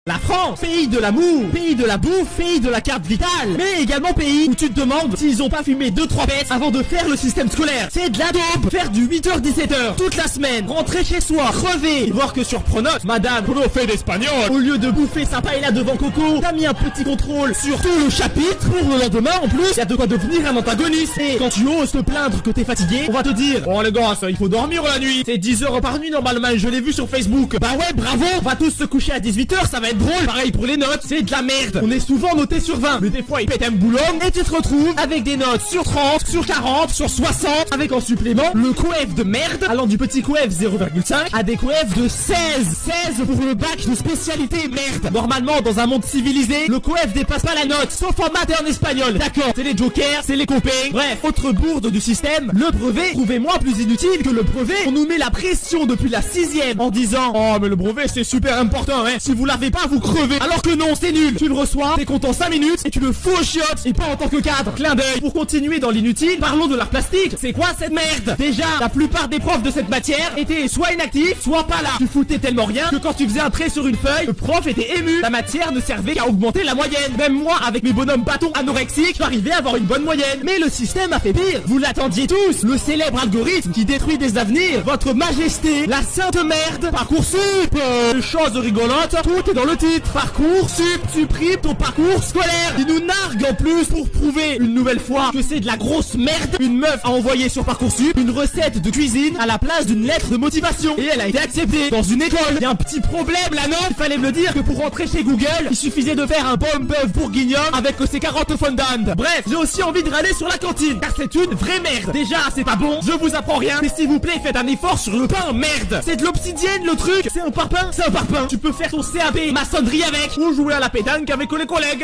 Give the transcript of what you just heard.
La France, pays de l'amour, pays de la bouffe, pays de la carte vitale, mais également pays où tu te demandes s'ils ont pas fumé 2-3 bêtes avant de faire le système scolaire. C'est de la dope. Faire du 8h-17h toute la semaine, rentrer chez soi, crever, et voir que sur Pronote, madame, profe d'espagnol, au lieu de bouffer sa paella devant Coco, t'as mis un petit contrôle sur tout le chapitre pour le lendemain. En plus, y a de quoi devenir un antagoniste. Et quand tu oses te plaindre que t'es fatigué, on va te dire, oh les gars, ça, il faut dormir la nuit. C'est 10 heures par nuit normalement, je l'ai vu sur Facebook. Bah ouais, bravo, on va tous se coucher à 18h, ça va être drôle. Pareil pour les notes, c'est de la merde. On est souvent noté sur 20, mais des fois ils pètent un boulon et tu te retrouves avec des notes sur 30, sur 40, sur 60, avec en supplément le coef de merde, allant du petit coef 0,5 à des coefs de 16 pour le bac de spécialité merde. Normalement, dans un monde civilisé, le coef dépasse pas la note, sauf en maths et en espagnol. D'accord, c'est les jokers, c'est les copains. Bref, autre bourde du système, le brevet, trouvez-moi plus inutile que le brevet. On nous met la pression depuis la 6ème en disant, oh mais le brevet c'est super important, hein. Si vous l'avez pas, vous crevez. Alors que non, c'est nul. Tu le reçois, t'es content 5 minutes et tu le fous aux chiottes, et pas en tant que cadre. Clin d'œil. Pour continuer dans l'inutile, parlons de l'art plastique. C'est quoi cette merde? Déjà, la plupart des profs de cette matière étaient soit inactifs, soit pas là. Tu foutais tellement rien que quand tu faisais un trait sur une feuille, le prof était ému. La matière ne servait qu'à augmenter la moyenne. Même moi, avec mes bonhommes bâtons anorexiques, j'arrivais à avoir une bonne moyenne. Mais le système a fait pire. Vous l'attendiez tous. Le célèbre algorithme qui détruit des avenirs. Votre majesté, la sainte merde. Parcoursup. Chose rigolote, tout est dans le titre. Parcoursup supprime ton parcours scolaire. Il nous nargue en plus pour prouver une nouvelle fois que c'est de la grosse merde. Une meuf a envoyé sur Parcoursup une recette de cuisine à la place d'une lettre de motivation. Et elle a été acceptée dans une école. Y a un petit problème là, non? Il fallait me le dire que pour rentrer chez Google, il suffisait de faire un pomme bœuf bourguignon avec ses carottes fondant. Bref, j'ai aussi envie de râler sur la cantine, car c'est une vraie merde. Déjà, c'est pas bon, je vous apprends rien, mais s'il vous plaît, faites un effort sur le pain, merde. C'est de l'obsidienne le truc. C'est un parpaing. C'est un parpaing. Tu peux faire ton CAP maçonnerie avec, ou jouer à la pétanque avec les collègues.